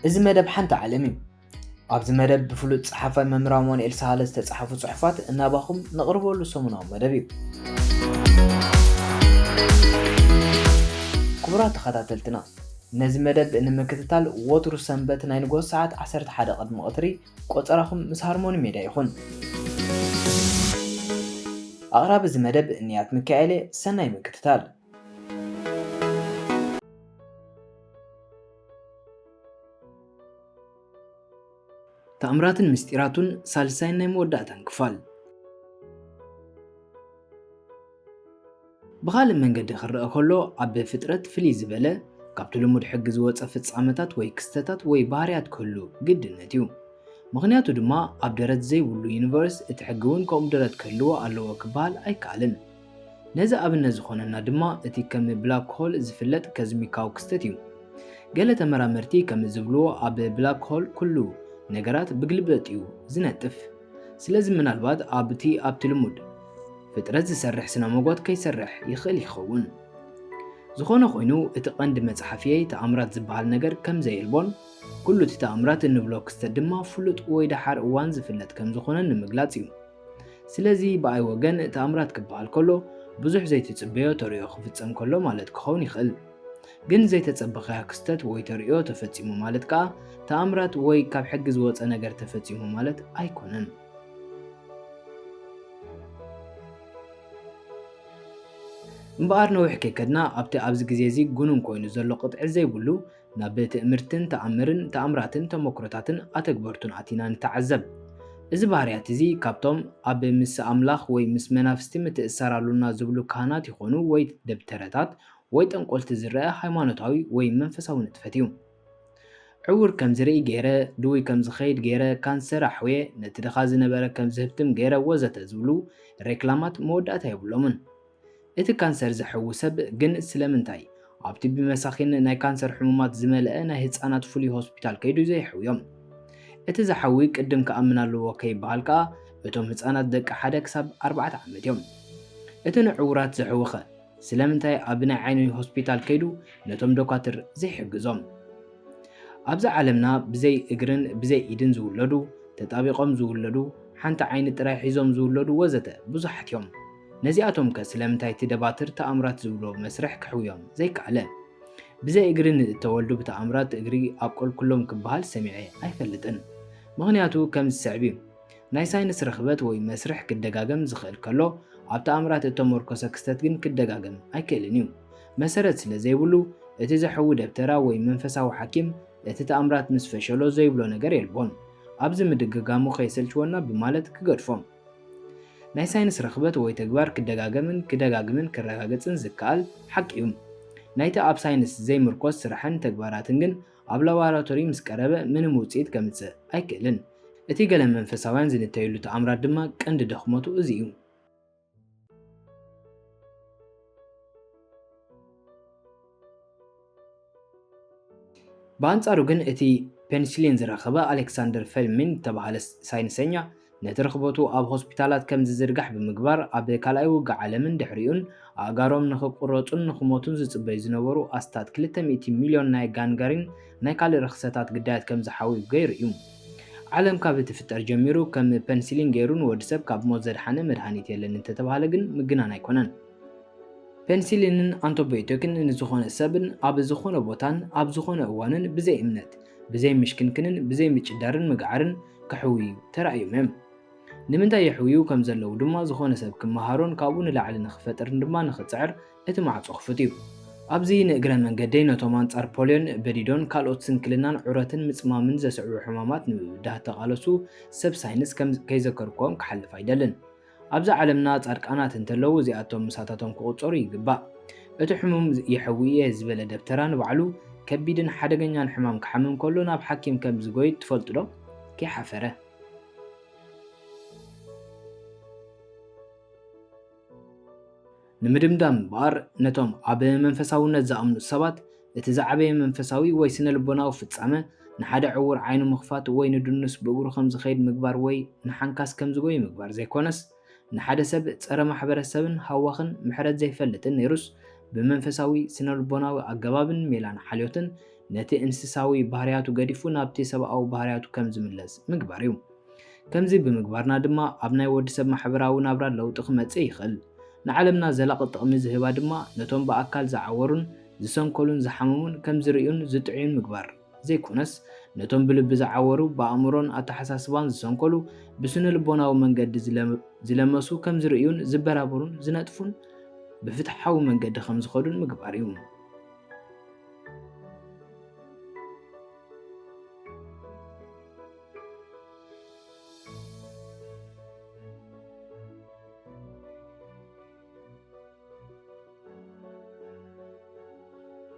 እዚ መደብ ሓንቲ ዓለም እዩ ኣብዚ መደብ ብፍሉጥ ጸሓፋይ መምህር ኣማኑኤል ሳህለ ዝተጻሕፉ ጽሑፋት እናባኹም ነቕርበሉ ሰሙናዊ መደብ እዩ ክቡራት ተኸታተልትና ነዚ መደብ ንምክትታል ወትሩ ሰንበት ናይ ንጎስ ሰዓት 11 ቅድሚ ቀትሪ ቆፀራኹም ምስ ሃርሞኒ ሜድያ ይኹን ኣቕራቢ እዚ መደብ ንያት ሚካኤል ሰናይ ምክትታል ተኣምራትን ምስጢራቱን ሳልሳይ ናይ መወዳእታን ክፋል ብኻልእ መንገዲ ክረአ ከሎ ኣብ ፍጥረት ፍልይ ዝበለ ካብቲ ልሙድ ሕጊ ዝወፀ ፍጻመታት ወይ ክስተታት ወይ ባህርያት ክህሉ ግድነት እዩ ምክንያቱ ድማ ኣብ ደረት ዘይብሉ ዩኒቨርስ እቲ ሕጊ እውን ከምኡ ደረት ክህልዎ ኣለዎ ክበሃል ኣይከኣልን ነዚ ኣብነት ዝኾነና ድማ እቲ ከም ብላክ ሆል ዝፍለጥ ከዝሚካዊ ክስተት እዩ ገለ ተመራመርቲ ከም ዝብልዎ ኣብ ብላክ ሆል ኩሉ ነገራት ብግልብጥ እዩ ዝነጥፍ ስለዚ ምናልባት ኣብቲ ልሙድ ፍጥረት ዝሰርሕ ስነ መጎት ከይሰርሕ ይኽእል ይኸውን ዝኾነ ኮይኑ እቲ ቀንዲ መጽሓፍየይ ተኣምራት ዝበሃል ነገር ከም ዘይልቦን ኩሉ እቲ ተኣምራት እንብሎ ክስተት ድማ ፍሉጥ ወይ ደሓር እዋን ዝፍለጥ ከም ዝኾነ ንምግላጽ እዩ ስለዚ ብኣይ ወገን ተኣምራት ክበሃል ከሎ ብዙሕ ዘይተጽበዮ ተርእዮ ክፍጸም ከሎ ማለት ክኸውን ይኽእል ግን ዘይተጸበኸ ክስተት ወይ ተርእዮ ተፈጺሙ ማለት ከዓ ተኣምራት ወይ ካብ ሕጊ ዝወፀ ነገር ተፈጺሙ ማለት ኣይኮነን እምበኣር ነዊሕ ከይከድና ኣብቲ ኣብዚ ግዜ እዚ ጉኑን ኮይኑ ዘሎ ቅጥዒ ዘይብሉ ናብ ትእምርትን ተኣምርን ተኣምራትን ተመክሮታትን ኣተግበርቱን ኣቲና ንተዓዘብ እዚ ባህርያት እዚ ካብቶም ኣብ ምስ ኣምላኽ ወይ ምስ መናፍስቲ ምትእሰራሉና ዝብሉ ካህናት ይኾኑ ወይ ደብተረታት ወይ ጠንቆልቲ ዝረአ ሃይማኖታዊ ወይ መንፈሳዊ ንጥፈት እዩ ዕውር ከም ዝርኢ ገይረ ድውይ ከም ዝኸይድ ገይረ ካንሰር ኣሕወየ ነቲ ድኻ ዝነበረ ከም ዝህብትም ገይረ ወዘተ ዝብሉ ሬክላማት መወዳእታ የብሎምን እቲ ካንሰር ዝሕዊ ሰብ ግን ስለምንታይ ኣብቲ ብመሳኺን ናይ ካንሰር ሕሙማት ዝመልአ ናይ ህፃናት ፍሉይ ሆስፒታል ከይዱ ዘይሕውዮም እቲ ዝሓዊ ቅድም ከኣምን ኣለዎ ከይበሃል ከዓ እቶም ህፃናት ደቂ 1 ክሳብ 4 ዓመት እዮም እቲ ንዕውራት ዝሕውኸ ስለምንታይ ኣብ ናይ ዓይኒ ሆስፒታል ከይዱ ነቶም ዶካትር ዘይሕግዞም ኣብዚ ዓለምና ብዘይ እግርን ብዘይ ኢድን ዝውለዱ ተጣቢቆም ዝውለዱ ሓንቲ ዓይኒ ጥራይ ሒዞም ዝውለዱ ወዘተ ብዙሓት እዮም ነዚኣቶም ከ ስለምንታይ ትደባትር ተኣምራት ዝብሎ መስርሕ ክሕውዮም ዘይከኣለ ብዘይ እግርን ተወልዱ ብተኣምራት እግሪ ኣቆልኩሎም ክበሃል ሰሚዐ ኣይፈልጥን ምክንያቱ ከም ዝስዕብ እዩ ናይ ሳይንስ ረኽበት ወይ መስርሕ ክደጋገም ዝኽእል ከሎ ኣብ ተኣምራት እተመርኮሰ ክስተት ግን ክደጋገም ኣይክእልን እዩ መሰረት ስለ ዘይብሉ እቲ ዘሕዊ ደብተራ ወይ መንፈሳዊ ሓኪም እቲ ተኣምራት ምስ ፈሸሎ ዘይብሎ ነገር የልቦን ኣብዚ ምድግጋሙ ከይሰልችወና ብማለት ክገድፎም ናይ ሳይንስ ረኽበት ወይ ተግባር ክደጋግምን ክረጋገጽን ዝከኣል ሓቂ እዩ ናይቲ ኣብ ሳይንስ ዘይምርኮስ ስራሕን ተግባራትን ግን ኣብ ላቦራቶሪ ምስ ቀረበ ምንም ውፅኢት ከምጽእ ኣይክእልን እቲ ገለ መንፈሳውያን ዝንተይሉ ተኣምራት ድማ ቀንዲ ደኽመቱ እዚ እዩ በአንጻሩ ግን እቲ ፔኒሲሊን ዝረኸበ ኣሌክሳንደር ፌልሚን ተባሃለ ሳይንሰኛ ነቲ ረኽበቱ ኣብ ሆስፒታላት ከም ዝዝርጋሕ ብምግባር ኣብ ካልኣይ ውግእ ዓለምን ድሕሪኡን ኣእጋሮም ንኽቁረፁን ንኽሞቱን ዝጽበዩ ዝነበሩ ኣስታት 200 ሚልዮን ናይ ጋንጋሪን ናይ ካልእ ርክሰታት ግዳያት ከም ዝሓዊ ገይሩ እዩ ዓለም ካብ እትፍጠር ጀሚሩ ከም ፔኒሲሊን ገይሩ ንወዲሰብ ካብ ሞት ዘድሓነ መድሃኒት የለን እንተተባሃለ ግን ምግናን ኣይኮነን ፔኒሲሊንን አንቲባዮቲክን ንዝኾነ ሰብን ኣብ ዝኾነ ቦታን ኣብ ዝኾነ እዋንን ብዘይ እምነት ብዘይ ምሽክንክንን ብዘይ ምጭዳርን ምግዓርን ክሕውዩ ተራእዮም እዮም ንምንታይ የሕውዩ ከም ዘለው ድማ ዝኾነ ሰብ ክመሃሮን ካብኡ ንላዕሊ ንኽፈጥርን ድማ ንኽፅዕር እቲ ማዕጾ ክፉት እዩ ኣብዚ ንእግረ መንገደይ ነቶም አንጻር ፖሊዮን በዲዶን ካልኦት ስንክልናን ዑረትን ምፅማምን ዘስዕቡ ሕማማት ንምብዳህ ተቓለሱ ሰብ ሳይንስ ከይዘከርክዎም ክሓልፍ ኣይደልን ኣብዚ ዓለምና ጻድቃናት እንተለው እዚኣቶም ምሳታቶም ክቁፀሩ ይግባእ እቲ ሕሙም የሕውየ ዝበለ ደብተራ ንባዕሉ ከቢድን ሓደገኛን ሕማም ክሓምም ከሎ ናብ ሓኪም ከም ዝጎይ ትፈልጡ ዶ ከይሓፈረ ንምድምዳም እምበኣር ነቶም ኣብ መንፈሳውነት ዝኣምኑ ሰባት እቲ ዝዓበየ መንፈሳዊ ወይ ስነ ልቦናዊ ፍጻመ ንሓደ ዕውር ዓይኑ ምኽፋት ወይ ንድኑስ ብእግሩ ከም ዝኸይድ ምግባር ወይ ንሓንካስ ከም ዝጎይ ምግባር ዘይኮነስ ንሓደ ሰብ ፀረ ማሕበረሰብን ሃዋኽን ምሕረት ዘይፈልጥን ነይሩስ ብመንፈሳዊ ስነ ልቦናዊ ኣገባብን ሜላን ሓልዮትን ነቲ እንስሳዊ ባህርያቱ ገዲፉ ናብቲ ሰብኣዊ ባህርያቱ ከም ዝምለስ ምግባር እዩ። ከምዚ ብምግባርና ድማ ኣብ ናይ ወዲሰብ ማሕበራዊ ናብራ ለውጢ ክመጽእ ይኽእል። ንዓለምና ዘላቒ ጥቕሚ ዝህባ ድማ ነቶም ብኣካል ዝዓወሩን ዝሰንከሉን ዝሓመሙን ከም ዝርእዩን ዝጥዕዩን ምግባር ዘይኮነስ ነቶም ብልቢ ዝዓወሩ ብኣእምሮን ኣተሓሳስባን ዝሰንከሉ ብስነ ልቦናዊ መንገዲ ዝለመሱ ከም ዝርእዩን ዝበራበሩን ዝነጥፉን ብፍትሓዊ መንገዲ ከም ዝኸዱን ምግባር እዩ።